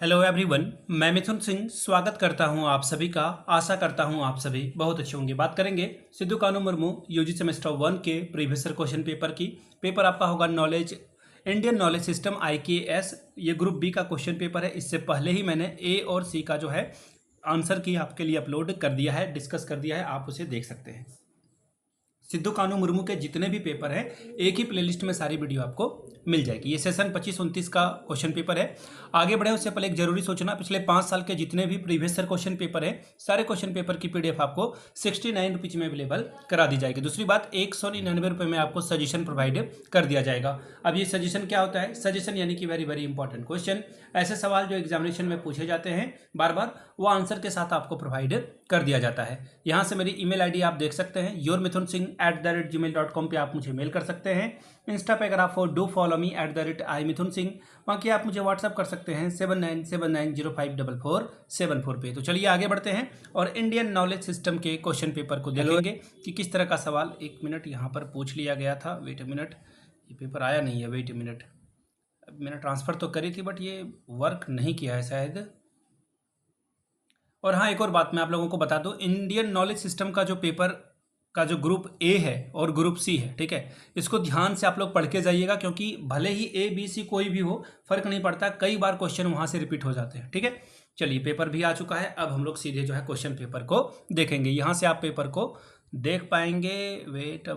Hello everyone, मैं मिथुन सिंह स्वागत करता हूं आप सभी का। आशा करता हूं आप सभी बहुत अच्छे होंगे। बात करेंगे सिद्धू कानू मुर्मू यूजी सेमेस्टर 1 के प्रीवियस ईयर क्वेश्चन पेपर की। पेपर आपका होगा knowledge Indian knowledge system IKS। ये ग्रुप बी का क्वेश्चन पेपर है। इससे पहले ही मैंने ए और सी का जो है आंसर की आपके लिए अपलोड कर दिया है, डिस्कस कर दिया है, आप उसे देख सकते हैं। सिद्धू कानू मुर्मू के जितने भी पेपर हैं एक ही प्लेलिस्ट में सारी वीडियो आपको मिल जाएगी। ये सेशन 25-29 का क्वेश्चन पेपर है। आगे बढ़े उससे पहले एक जरूरी सूचना, पिछले 5 साल के जितने भी प्रीवियस ईयर क्वेश्चन पेपर है सारे क्वेश्चन पेपर की PDF आपको 69 रुपीज में अवेलेबल करा दी जाएगी। दूसरी बात, 199 रुपये में आपको सजेशन प्रोवाइड कर दिया जाएगा। अब ये सजेशन क्या होता है? सजेशन यानी कि वेरी वेरी इंपॉर्टेंट क्वेश्चन, ऐसे सवाल जो एग्जामिनेशन में पूछे जाते हैं बार बार, वो आंसर के साथ आपको प्रोवाइड कर दिया जाता है। यहाँ से मेरी email ID आप देख सकते हैं, yourmithunsingh@gmail.com पे आप मुझे मेल कर सकते हैं। इंस्टा पे अगर आप डू फॉलो मी @iMithunSingh, वहाँ की आप मुझे व्हाट्सअप कर सकते हैं 7979054474 पे। तो चलिए आगे बढ़ते हैं और इंडियन नॉलेज सिस्टम के क्वेश्चन पेपर को देखेंगे कि किस तरह का सवाल। एक मिनट, यहाँ पर पूछ लिया गया था, वेट अ मिनट, ये पेपर आया नहीं है, वेट अ मिनट। मैंने ट्रांसफ़र तो करी थी बट ये वर्क नहीं किया है शायद। और हाँ, एक और बात मैं आप लोगों को बता दूं, इंडियन नॉलेज सिस्टम का जो पेपर का जो ग्रुप ए है और ग्रुप सी है, ठीक है, इसको ध्यान से आप लोग पढ़ के जाइएगा, क्योंकि भले ही ABC कोई भी हो, फर्क नहीं पड़ता, कई बार क्वेश्चन वहां से रिपीट हो जाते हैं। ठीक है, चलिए पेपर भी आ चुका है। अब हम लोग सीधे जो है क्वेश्चन पेपर को देखेंगे। यहाँ से आप पेपर को देख पाएंगे। वेट,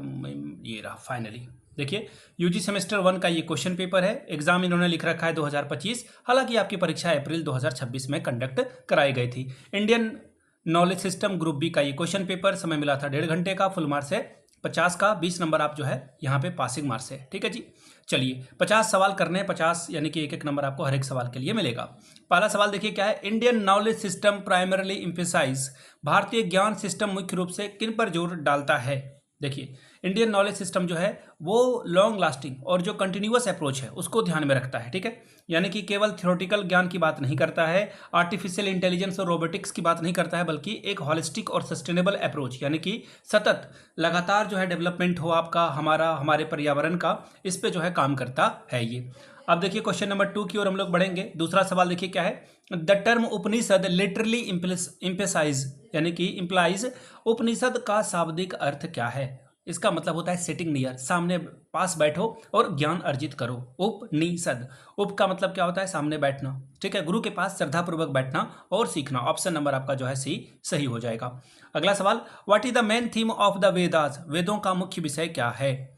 ये रहा फाइनली। देखिए, यूजी सेमेस्टर 1 का ये क्वेश्चन पेपर है। एग्जाम इन्होंने लिख रखा है 2025, हालांकि आपकी परीक्षा अप्रैल 2026 में कंडक्ट कराई गई थी। Indian knowledge system group B का ये क्वेश्चन पेपर, समय मिला था 1.5 घंटे का, फुल मार्क्स है 50 का, 20 नंबर आप जो है यहाँ पे पासिंग मार्क्स है। ठीक है जी, चलिए 50 सवाल करने हैं, 50 यानी कि एक नंबर आपको हर एक सवाल के लिए मिलेगा। पहला सवाल देखिए क्या है। Indian knowledge system primarily emphasise, भारतीय ज्ञान सिस्टम मुख्य रूप से किन पर जोर डालता है? देखिए, इंडियन नॉलेज सिस्टम जो है वो लॉन्ग लास्टिंग और जो कंटिन्यूअस अप्रोच है उसको ध्यान में रखता है। ठीक है, यानी कि केवल थ्योरेटिकल ज्ञान की बात नहीं करता है, आर्टिफिशियल इंटेलिजेंस और रोबोटिक्स की बात नहीं करता है, बल्कि एक हॉलिस्टिक और सस्टेनेबल अप्रोच, यानी कि सतत लगातार जो है डेवलपमेंट हो आपका, हमारे पर्यावरण का, इस पे जो है काम करता है ये। अब देखिए क्वेश्चन नंबर 2 की ओर हम लोग बढ़ेंगे। दूसरा सवाल देखिए क्या है। The term Upanishad literally implies, यानी कि इम्प्लाइज, उपनिषद का शाब्दिक अर्थ क्या है? इसका मतलब होता है सिटिंग नियर, सामने पास बैठो और ज्ञान अर्जित करो। उपनिषद, उप का मतलब क्या होता है? सामने बैठना। ठीक है, गुरु के पास श्रद्धापूर्वक बैठना और सीखना। ऑप्शन नंबर आपका जो है सी सही हो जाएगा। अगला सवाल, what is the main theme of the Vedas, वेदों का मुख्य विषय क्या है?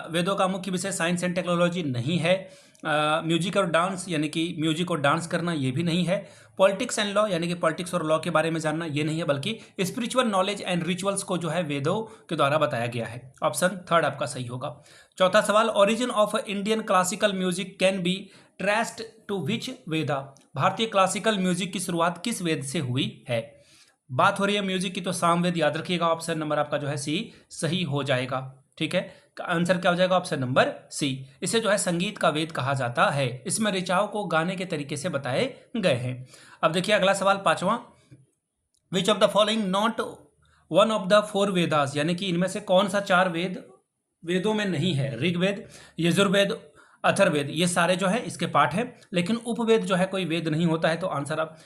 वेदों का मुख्य विषय साइंस एंड टेक्नोलॉजी नहीं है। म्यूजिक और डांस, यानी कि म्यूजिक और डांस करना, ये भी नहीं है। पॉलिटिक्स एंड लॉ, यानी कि पॉलिटिक्स और लॉ के बारे में जानना, ये नहीं है, बल्कि स्पिरिचुअल नॉलेज एंड रिचुअल्स को जो है वेदों के द्वारा बताया गया है। ऑप्शन थर्ड आपका सही होगा। चौथा सवाल, origin of Indian classical music can be traced to which Veda, भारतीय क्लासिकल म्यूजिक की शुरुआत किस वेद से हुई है? बात हो रही है म्यूजिक की तो सामवेद याद रखिएगा। ऑप्शन नंबर आपका जो है सी सही हो जाएगा। ठीक है, आंसर क्या हो जाएगा? Option number C. इसे जो है संगीत का वेद कहा जाता है। इसमें ऋचाओं को गाने के तरीके से बताए गए हैं। अब देखिए अगला सवाल, पांचवा, which of the following not one of the 4 Vedas, यानी कि इनमें से कौन सा 4 वेदों में नहीं है? ऋग्वेद, यजुर्वेद, अथर्ववेद, ये सारे जो है इसके पार्ट है, लेकिन उपवेद जो है कोई वेद नहीं होता है। तो आंसर आप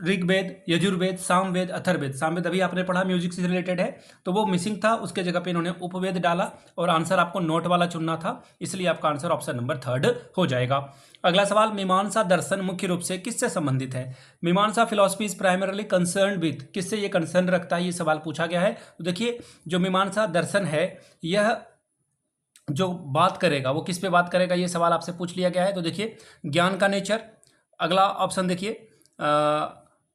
ऋग्वेद, यजुर्वेद, सामवेद, अथर्ववेद, सामवेद अभी आपने पढ़ा म्यूजिक से रिलेटेड है, तो वो मिसिंग था, उसके जगह पे इन्होंने उपवेद डाला और आंसर आपको नोट वाला चुनना था, इसलिए आपका आंसर ऑप्शन नंबर थर्ड हो जाएगा। अगला सवाल, मीमांसा दर्शन मुख्य रूप से किससे संबंधित है? मीमांसा philosophy is primarily concern with, किससे ये कंसर्न रखता है, ये सवाल पूछा गया है। तो देखिए, जो मीमांसा दर्शन है यह जो बात करेगा वो किस पे बात करेगा, ये सवाल आपसे पूछ लिया गया है। तो देखिए, ज्ञान का नेचर। अगला ऑप्शन देखिए,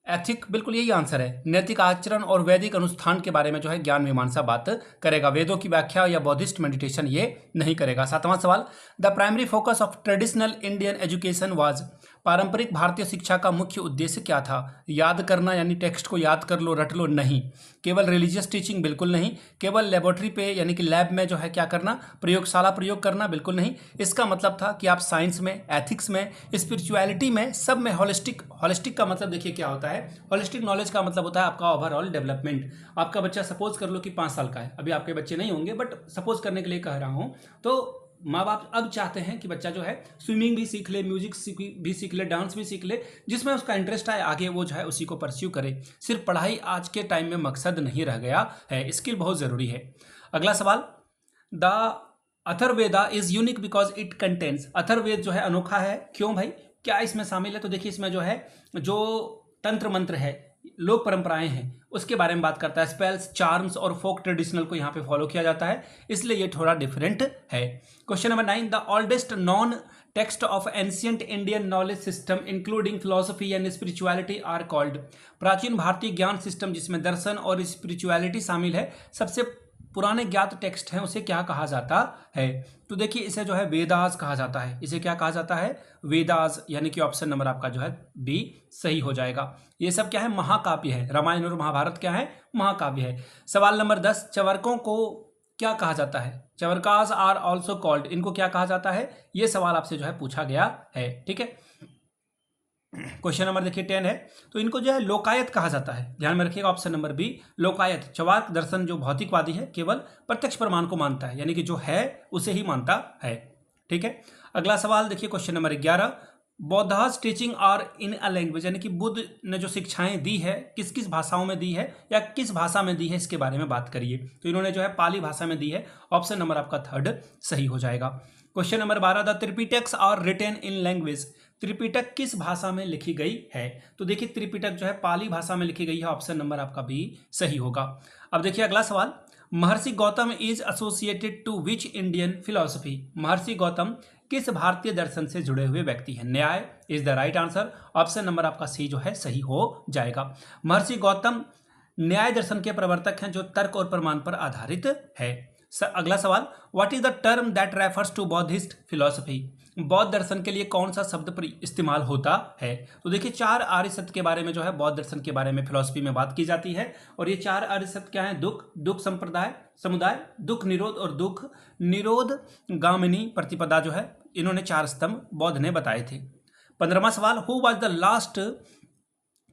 एथिक, बिल्कुल यही आंसर है। नैतिक आचरण और वैदिक अनुष्ठान के बारे में जो है ज्ञान मीमांसा बात करेगा। वेदों की व्याख्या या बौद्धिस्ट मेडिटेशन ये नहीं करेगा। सातवां सवाल, the primary focus of traditional Indian education was, पारंपरिक भारतीय शिक्षा का मुख्य उद्देश्य क्या था? याद करना, यानी टेक्स्ट को याद कर लो, रट लो, नहीं। केवल रिलीजियस टीचिंग, बिल्कुल नहीं। केवल लेबोरेटरी पे, यानी कि लैब में जो है क्या करना, प्रयोगशाला प्रयोग करना, बिल्कुल नहीं। इसका मतलब था कि आप साइंस में, एथिक्स में, स्पिरिचुअलिटी में, सब में हॉलिस्टिक का मतलब देखिए क्या होता है। हॉलिस्टिक नॉलेज का मतलब होता है आपका ओवरऑल डेवलपमेंट। आपका बच्चा सपोज कर लो कि 5 साल का है, अभी आपके बच्चे नहीं होंगे बट सपोज करने के लिए कह रहा हूँ, तो माँ बाप अब चाहते हैं कि बच्चा जो है स्विमिंग भी सीख ले, म्यूजिक भी सीख ले, डांस भी सीख ले, जिसमें उसका इंटरेस्ट आए आगे वो जो है उसी को परस्यू करे। सिर्फ पढ़ाई आज के टाइम में मकसद नहीं रह गया है, स्किल बहुत ज़रूरी है। अगला सवाल, the Atharvaveda is unique because it contains, Atharvaveda जो है अनोखा है, क्यों भाई, क्या इसमें शामिल है? तो देखिए इसमें जो है जो तंत्र मंत्र है, लोक परंपराएं हैं, उसके बारे में बात करता है। स्पेल्स, चार्म्स और फोक ट्रेडिशनल को यहाँ पे फॉलो किया जाता है, इसलिए ये थोड़ा डिफरेंट है। Question number 9, the oldest known text of ancient Indian knowledge system including philosophy and spirituality are called, प्राचीन भारतीय ज्ञान सिस्टम जिसमें दर्शन और स्पिरिचुअलिटी शामिल है, सबसे पुराने ज्ञात टेक्स्ट हैं, उसे क्या कहा जाता है? तो देखिए इसे जो है वेदास कहा जाता है। इसे क्या कहा जाता है? वेदास, यानी कि ऑप्शन नंबर आपका जो है बी सही हो जाएगा। ये सब क्या है? महाकाव्य है। रामायण और महाभारत क्या है? महाकाव्य है। सवाल नंबर 10, चवर्कों को क्या कहा जाता है? चवर्कास आर ऑल्सो कॉल्ड, इनको क्या कहा जाता है? ये सवाल आपसे जो है पूछा गया है, ठीक है। क्वेश्चन नंबर देखिए 10 है, तो इनको जो है लोकायत कहा जाता है। ध्यान में रखिएगा ऑप्शन नंबर बी लोकायत। चवार्क दर्शन जो भौतिकवादी है केवल प्रत्यक्ष प्रमाण को मानता है, यानी कि जो है उसे ही मानता है, ठीक है। अगला सवाल देखिए question number 11, Buddha's teaching are in a language, यानी कि बुद्ध ने जो शिक्षाएं दी है किस किस भाषाओं में दी है या किस भाषा में दी है, इसके बारे में बात करिए। तो इन्होंने जो है पाली भाषा में दी है, ऑप्शन नंबर आपका थर्ड सही हो जाएगा। Question number 12, the Tripitakas are written in language, Tripitaka किस भाषा में लिखी गई है? तो देखिए त्रिपिटक जो है पाली भाषा में लिखी गई है, ऑप्शन नंबर आपका भी सही होगा। अब देखिए अगला सवाल, Maharshi Gautam is associated to which Indian philosophy, Maharshi Gautam किस भारतीय दर्शन से जुड़े हुए व्यक्ति हैं? न्याय is the right answer, option number आपका सी जो है सही हो जाएगा। महर्षि गौतम न्याय दर्शन के प्रवर्तक हैं जो तर्क और प्रमाण पर आधारित है। अगला सवाल, what is the term that refers to Buddhist philosophy, बौद्ध दर्शन के लिए कौन सा शब्द पर इस्तेमाल होता है? तो देखिए 4 आर्य सत्य के बारे में जो है बौद्ध दर्शन के बारे में फिलोसफी में बात की जाती है, और ये 4 आर्य सत्य क्या है? दुख, दुख संप्रदाय समुदाय, दुख निरोध और दुख निरोध गामिनी प्रतिपदा जो है, इन्होंने 4 स्तंभ बौद्ध ने बताए थे। 15वां सवाल, who was the last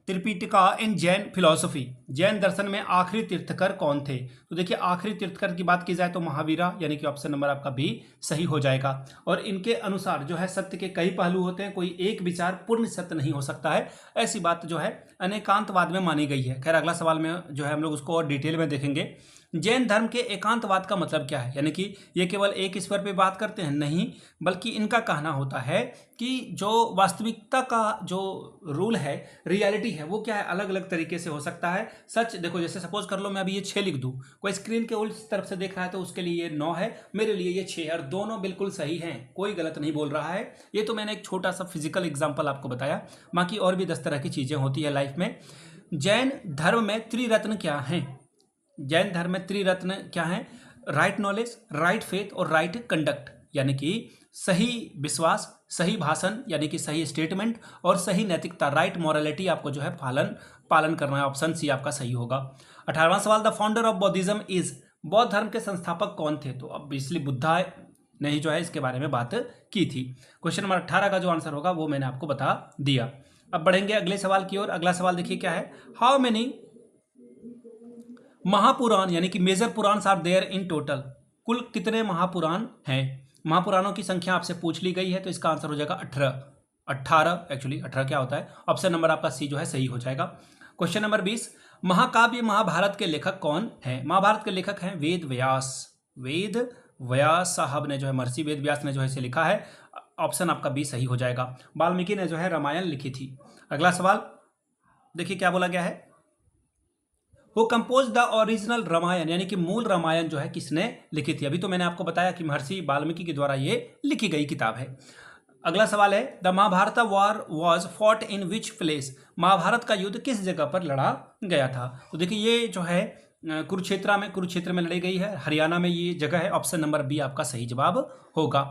Tripitaka in Jain philosophy, Jain दर्शन में आखिरी तीर्थकर कौन थे? तो देखिए आखिरी तीर्थकर की बात की जाए तो महावीरा, यानी कि ऑप्शन नंबर आपका भी सही हो जाएगा। और इनके अनुसार जो है सत्य के कई पहलू होते हैं, कोई एक विचार पूर्ण सत्य नहीं हो सकता है, ऐसी बात जो है अनेकांतवाद में मानी गई है। खैर अगला सवाल में जो है हम लोग उसको और डिटेल में देखेंगे। जैन धर्म के एकांतवाद का मतलब क्या है? यानी कि ये केवल एक ईश्वर पे बात करते हैं? नहीं, बल्कि इनका कहना होता है कि जो वास्तविकता का जो रूल है, रियलिटी है, वो क्या है अलग अलग तरीके से हो सकता है। सच देखो, जैसे सपोज कर लो मैं अभी ये 6 लिख दूं, कोई स्क्रीन के उल्टी तरफ से देख रहा है तो उसके लिए ये 9 है, मेरे लिए ये 6 है, और दोनों बिल्कुल सही हैं, कोई गलत नहीं बोल रहा है। ये तो मैंने एक छोटा सा फिजिकल एग्जाम्पल आपको बताया, बाकी और भी 10 तरह की चीजें होती है लाइफ में। जैन धर्म में त्रिरत्न क्या हैं? जैन धर्म में त्रिरत्न क्या है? राइट नॉलेज, राइट फेथ और राइट कंडक्ट, यानी कि सही विश्वास, सही भाषण यानी कि सही स्टेटमेंट, और सही नैतिकता, राइट मॉरलिटी आपको जो है पालन करना है, ऑप्शन सी आपका सही होगा। 18वां सवाल, द फाउंडर ऑफ बौद्धिज्म इज, बौद्ध धर्म के संस्थापक कौन थे? तो अब इसलिए बुद्धा ने ही जो है इसके बारे में बात की थी। क्वेश्चन नंबर 18 का जो आंसर होगा वो मैंने आपको बता दिया। अब बढ़ेंगे अगले सवाल की ओर। अगला सवाल देखिए क्या है, हाउ मेनी महापुराण यानी कि major Puran are there in total, कुल कितने महापुराण हैं? महापुराणों की संख्या आपसे पूछ ली गई है, तो इसका आंसर हो जाएगा 18 एक्चुअली 18 क्या होता है, ऑप्शन नंबर आपका सी जो है सही हो जाएगा। क्वेश्चन नंबर 20, महाकाव्य महाभारत के लेखक कौन है? महाभारत के लेखक हैं वेद व्यास, वेद व्यास साहब ने जो है, महर्षि वेद व्यास ने जो है इसे लिखा है, ऑप्शन आपका बी सही हो जाएगा। वाल्मीकि ने जो है रामायण लिखी थी। अगला सवाल देखिए क्या बोला गया है, वो कंपोज द ओरिजिनल रामायण, यानी कि मूल रामायण जो है किसने लिखी थी? अभी तो मैंने आपको बताया कि महर्षि वाल्मीकि के द्वारा ये लिखी गई किताब है। अगला सवाल है, the Mahabharat war was fought in which place, Mahabharat का युद्ध किस जगह पर लड़ा गया था? तो देखिए ये जो है कुरुक्षेत्र में लड़ी गई है, हरियाणा में ये जगह है, ऑप्शन नंबर बी आपका सही जवाब होगा।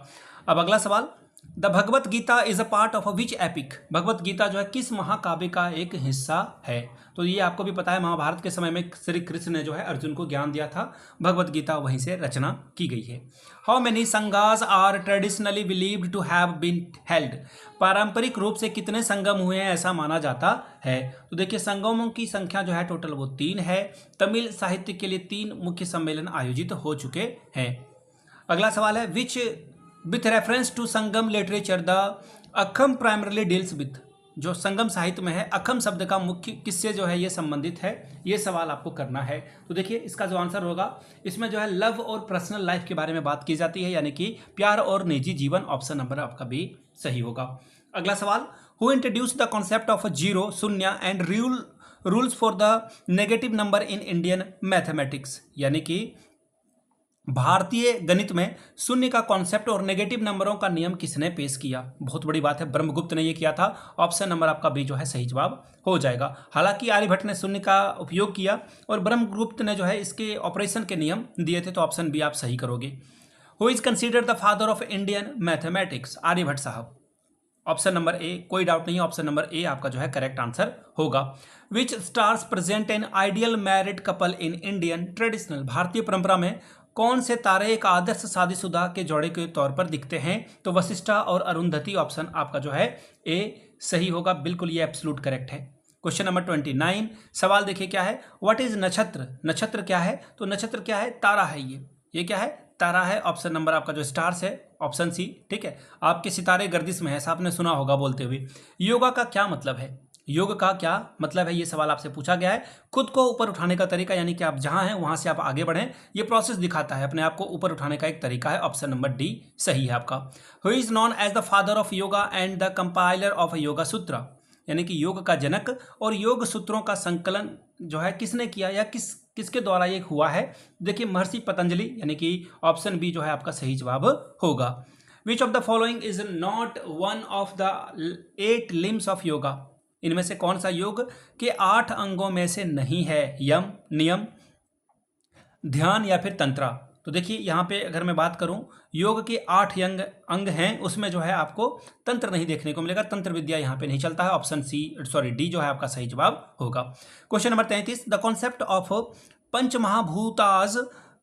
अब अगला सवाल, the Bhagavad Gita is a part of which epic, Bhagavad Gita जो है किस महाकाव्य का एक हिस्सा है? तो ये आपको भी पता है, महाभारत के समय में श्री कृष्ण ने जो है अर्जुन को ज्ञान दिया था, भगवत गीता वहीं से रचना की गई है। How many Sangams are traditionally believed to have been held, पारंपरिक रूप से कितने संगम हुए हैं ऐसा माना जाता है? तो देखिए संगमों की संख्या जो है टोटल वो 3 है। तमिल साहित्य के लिए 3 मुख्य सम्मेलन आयोजित हो चुके हैं। अगला सवाल है, which with reference to Sangam literature the Akam primarily deals with, जो संगम साहित्य में है अखम शब्द का मुख्य किससे जो है ये संबंधित है, ये सवाल आपको करना है। तो देखिए इसका जो आंसर होगा, इसमें जो है लव और पर्सनल लाइफ के बारे में बात की जाती है, यानी कि प्यार और निजी जीवन। ऑप्शन नंबर आपका भी सही होगा। अगला सवाल, who introduce the concept of zero, शून्य and rules for the negative number in Indian mathematics, यानी कि भारतीय गणित में शून्य का कॉन्सेप्ट और नेगेटिव नंबरों का नियम किसने पेश किया? बहुत बड़ी बात है, ब्रह्मगुप्त ने यह किया था। ऑप्शन नंबर आपका बी जो है सही जवाब हो जाएगा। हालांकि आर्यभट्ट ने शून्य का उपयोग किया और ब्रह्मगुप्त ने जो है इसके ऑपरेशन के नियम दिए थे, तो ऑप्शन बी आप सही करोगे। Who is considered the father of Indian mathematics? Aryabhatta sahab. Option number A, कोई डाउट नहीं है, ऑप्शन नंबर ए आपका जो है करेक्ट आंसर होगा। Which stars present an ideal married couple in Indian traditional, भारतीय परंपरा में कौन से तारे एक आदर्श शादीशुदा के जोड़े के तौर पर दिखते हैं? तो वशिष्ठा और अरुंधति। ऑप्शन आपका जो है ए सही होगा, बिल्कुल ये एब्सोल्यूट करेक्ट है। क्वेश्चन नंबर 29, सवाल देखिए क्या है, व्हाट इज नक्षत्र? नक्षत्र क्या है? तो नक्षत्र क्या है? तारा है। ये क्या है? तारा है। ऑप्शन नंबर आपका जो स्टार्स है, ऑप्शन सी। ठीक है, आपके सितारे गर्दिश में है, ऐसा आपने सुना होगा बोलते हुए। योगा का क्या मतलब है? योग का क्या मतलब है, ये सवाल आपसे पूछा गया है। खुद को ऊपर उठाने का तरीका, यानी कि आप जहां हैं वहां से आप आगे बढ़ें, ये प्रोसेस दिखाता है, अपने आप को ऊपर उठाने का एक तरीका है। ऑप्शन नंबर डी सही है आपका। Who is known as the father of yoga and the compiler of yoga sutra, यानी कि योग का जनक और योग सूत्रों का संकलन जो है किसने किया या किसके द्वारा ये हुआ है? देखिए महर्षि पतंजलि, यानी कि ऑप्शन बी जो है आपका सही जवाब होगा। Which of the following is not one of the 8 limbs of yoga, इनमें से कौन सा योग के 8 अंगों में से नहीं है? यम, नियम, ध्यान या फिर तंत्रा। तो देखिए यहाँ पे अगर मैं बात करूं, योग के 8 अंग हैं, उसमें जो है आपको तंत्र नहीं देखने को मिलेगा, तंत्र विद्या यहाँ पे नहीं चलता है। ऑप्शन डी जो है आपका सही जवाब होगा। Question number 33, the concept of panch mahabhutas,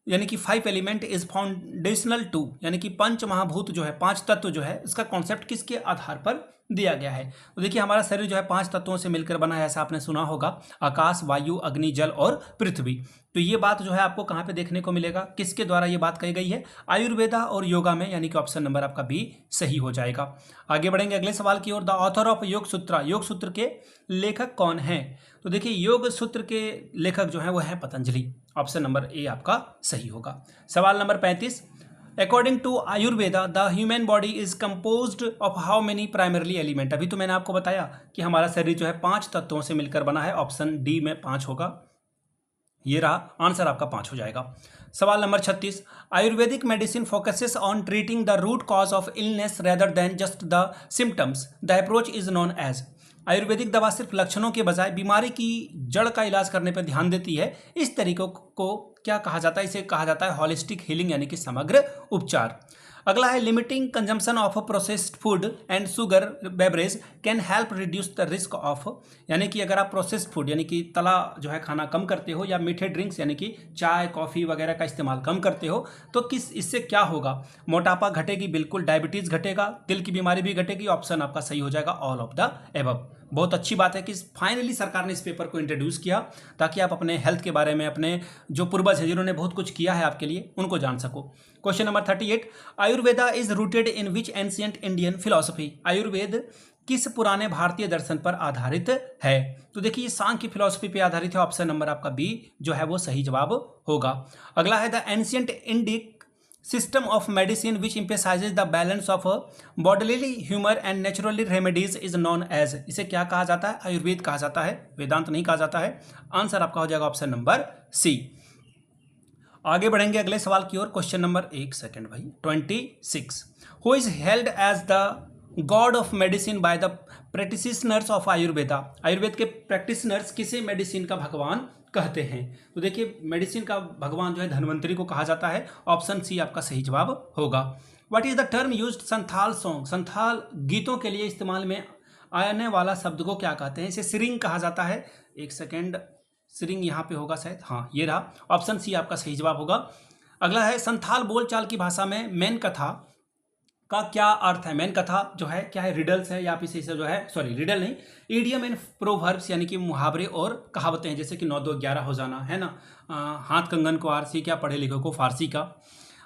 यानी कि 5 एलिमेंट इज फाउंडेशनल टू, यानी कि पंच महाभूत जो है, 5 तत्व जो है, इसका कॉन्सेप्ट किसके आधार पर दिया गया है? तो देखिए हमारा शरीर जो है 5 तत्वों से मिलकर बना है, ऐसा आपने सुना होगा, आकाश, वायु, अग्नि, जल और पृथ्वी। तो ये बात जो है आपको कहाँ पे देखने को मिलेगा, किसके द्वारा ये बात कही गई है? आयुर्वेदा और योगा में, यानी कि ऑप्शन नंबर आपका बी सही हो जाएगा। आगे बढ़ेंगे अगले सवाल की ओर। द ऑथर ऑफ योग सूत्र, योग सूत्र के लेखक कौन है? तो देखिए योग सूत्र के लेखक जो है वो है पतंजलि। ऑप्शन नंबर ए आपका सही होगा। सवाल number 35, according to Ayurveda the human body is composed of how many primarily element? अभी तो मैंने आपको बताया कि हमारा शरीर जो है 5 तत्वों से मिलकर बना है। ऑप्शन डी में 5 होगा, ये रहा आंसर आपका 5 हो जाएगा। सवाल number 36, Ayurvedic medicine focuses on treating the root cause of illness rather than just the symptoms, the approach is known as. आयुर्वेदिक दवा सिर्फ लक्षणों के बजाय बीमारी की जड़ का इलाज करने पर ध्यान देती है, इस तरीकों को क्या कहा जाता है? इसे कहा जाता है हॉलिस्टिक हीलिंग, यानी कि समग्र उपचार। अगला है limiting consumption of processed food and sugar beverage can help reduce the risk of, यानी कि अगर आप प्रोसेस्ड फूड यानी कि तला जो है खाना कम करते हो, या मीठे ड्रिंक्स यानी कि चाय कॉफ़ी वगैरह का इस्तेमाल कम करते हो, तो इससे क्या होगा? मोटापा घटेगी, बिल्कुल, डायबिटीज़ घटेगा, दिल की बीमारी भी घटेगी। ऑप्शन आपका सही हो जाएगा, ऑल ऑफ द एबव। बहुत अच्छी बात है कि फाइनली सरकार ने इस पेपर को इंट्रोड्यूस किया, ताकि आप अपने हेल्थ के बारे में, अपने जो पूर्वज हैं जिन्होंने बहुत कुछ किया है आपके लिए, उनको जान सको। Question number 38, Ayurveda is rooted in which ancient Indian philosophy? Ayurveda किस पुराने भारतीय दर्शन पर आधारित है? तो देखिए ये सांख्य फिलोसफी पे आधारित है। ऑप्शन नंबर आपका बी जो है वो सही जवाब होगा। अगला है the ancient Indic system of medicine which emphasises the balance of bodily humour and naturally remedies is known as. इसे क्या कहा जाता है? आयुर्वेद कहा जाता है, वेदांत नहीं कहा जाता है। आंसर आपका हो जाएगा ऑप्शन नंबर सी। आगे बढ़ेंगे अगले सवाल की ओर। Question number 26, who is held as the god of medicine by the practitioners of Ayurveda? Ayurveda के प्रैक्टिशनर्स किसे मेडिसिन का भगवान कहते हैं? तो देखिए मेडिसिन का भगवान जो है धन्वंतरी को कहा जाता है। ऑप्शन सी आपका सही जवाब होगा। What is the term used Santhal song? Santhal गीतों के लिए इस्तेमाल में आने वाला शब्द को क्या कहते हैं? इसे सिरिंग कहा जाता है। एक सेकेंड, सिरिंग यहाँ पे होगा शायद, हाँ ये रहा, ऑप्शन सी आपका सही जवाब होगा। अगला है संथाल बोलचाल की भाषा में मेन कथा का क्या अर्थ है? मेन कथा जो है क्या है? रिडल्स है, या फिर इसे जो है, सॉरी रिडल नहीं, ईडियम एंड प्रोवर्ब्स, यानी कि मुहावरे और कहावतें हैं, जैसे कि 9 2 11 हो जाना है ना, हाथ कंगन को आरसी क्या, पढ़े लिखे को फारसी का।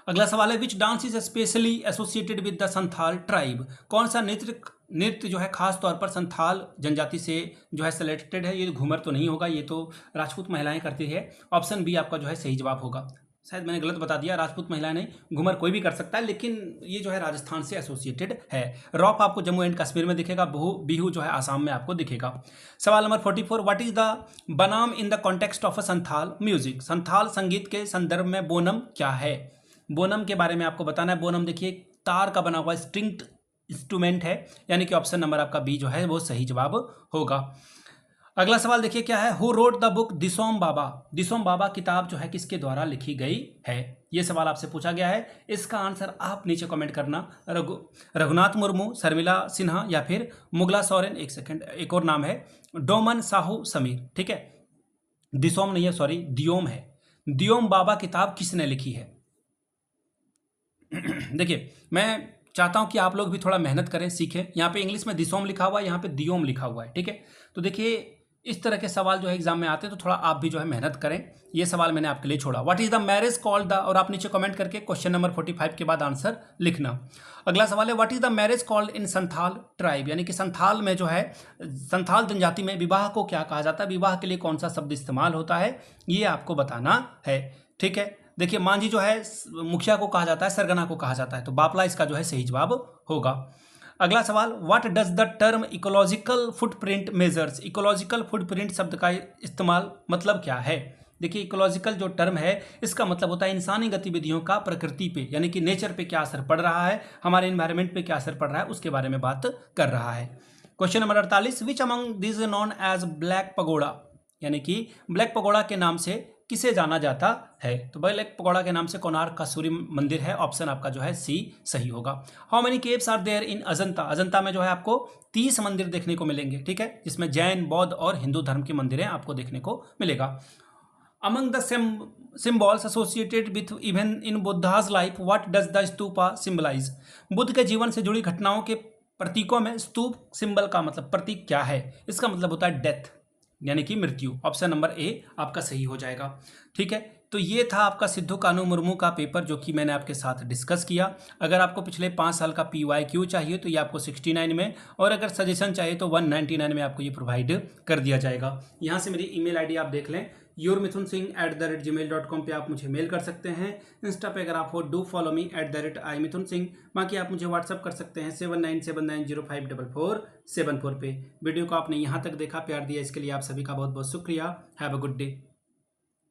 अगला सवाल है which dance is specially associated with the Santhal tribe. कौन सा नृत्य जो है खास तौर पर संथाल जनजाति से जो है सिलेक्टेड है। ये घूमर तो नहीं होगा, ये तो राजपूत महिलाएं करती है। ऑप्शन बी आपका जो है सही जवाब होगा। शायद मैंने गलत बता दिया, राजपूत महिला नहीं, घूमर कोई भी कर सकता है, लेकिन ये जो है राजस्थान से एसोसिएटेड है। रॉप आपको जम्मू एंड कश्मीर में दिखेगा, बिहू जो है आसाम में आपको दिखेगा। सवाल नंबर 44, व्हाट इज द बनाम in the context of a Santhal music. Santhal संगीत के संदर्भ में बोनम क्या है। बोनम के बारे में आपको बताना है। बोनम देखिए तार का बना हुआ स्ट्रिंग्ड इंस्ट्रूमेंट है, यानी कि ऑप्शन नंबर आपका बी जो है वो सही जवाब होगा। अगला सवाल देखिए क्या है, who wrote the book Disom Baba. Disom Baba किताब जो है किसके द्वारा लिखी गई है। ये सवाल आपसे पूछा गया है। इसका आंसर आप नीचे कमेंट करना। रघुनाथ मुर्मू, शर्मिला सिन्हा या फिर मुगला सोरेन। एक सेकंड, एक और नाम है डोमन साहू समीर। ठीक है, दिसोम नहीं है, सॉरी दियोम है। दियोम बाबा किताब किसने लिखी है। देखिए मैं चाहता हूं कि आप लोग भी थोड़ा मेहनत करें, सीखें। यहाँ पे इंग्लिश में दिसोम लिखा हुआ है, यहाँ पे दियोम लिखा हुआ है। ठीक है, तो देखिए इस तरह के सवाल जो है एग्जाम में आते हैं, तो थोड़ा आप भी जो है मेहनत करें। ये सवाल मैंने आपके लिए छोड़ा। What is the marriage called the, और आप नीचे कमेंट करके क्वेश्चन नंबर 45 के बाद आंसर लिखना। अगला सवाल है what is the marriage called in Santhal tribe, यानी कि संथाल में जो है संथाल जनजाति में विवाह को क्या कहा जाता है। विवाह के लिए कौन सा शब्द इस्तेमाल होता है, ये आपको बताना है। ठीक है, देखिए मांझी जो है मुखिया को कहा जाता है, सरगना को कहा जाता है, तो बापला इसका जो है सही जवाब होगा। अगला सवाल, what does the term ecological footprint measures. Ecological footprint शब्द का इस्तेमाल मतलब क्या है। देखिए इकोलॉजिकल जो टर्म है इसका मतलब होता है इंसानी गतिविधियों का प्रकृति पे, यानी कि नेचर पे क्या असर पड़ रहा है, हमारे एनवायरनमेंट पे क्या असर पड़ रहा है, उसके बारे में बात कर रहा है। Question number 48, which among this known as black pagoda, यानी कि ब्लैक पगोड़ा के नाम से किसे जाना जाता है। तो ब्लैक पगोड़ा के नाम से कोणार्क का सूर्य मंदिर है। ऑप्शन आपका जो है सी सही होगा। How many caves are there in Ajanta. Ajanta में जो है आपको 30 मंदिर देखने को मिलेंगे। ठीक है, जिसमें जैन, बौद्ध और हिंदू धर्म के मंदिर आपको देखने को मिलेगा। Among the symbols associated with even in Buddha's life, what does the stupa symbolise. Buddha के जीवन से जुड़ी घटनाओं के प्रतीकों में स्तूप सिंबल का मतलब प्रतीक क्या है। इसका मतलब होता है डेथ, यानी कि मृत्यु। ऑप्शन नंबर ए आपका सही हो जाएगा। ठीक है, तो ये था आपका सिद्धू कान्हू मुर्मू का पेपर जो कि मैंने आपके साथ डिस्कस किया। अगर आपको पिछले 5 साल का PYQ चाहिए तो ये आपको 69 में, और अगर सजेशन चाहिए तो 199 में आपको ये प्रोवाइड कर दिया जाएगा। यहाँ से मेरी email ID आप देख लें, yourmithunsingh@gmail.com पे आप मुझे मेल कर सकते हैं। इंस्टा पे अगर आप हो डू फॉलो मी @imithunsingh। बाकी आप मुझे व्हाट्सअप कर सकते हैं 7979054474 पे। वीडियो को आपने यहाँ तक देखा, प्यार दिया, इसके लिए आप सभी का बहुत बहुत शुक्रिया। Have a good day.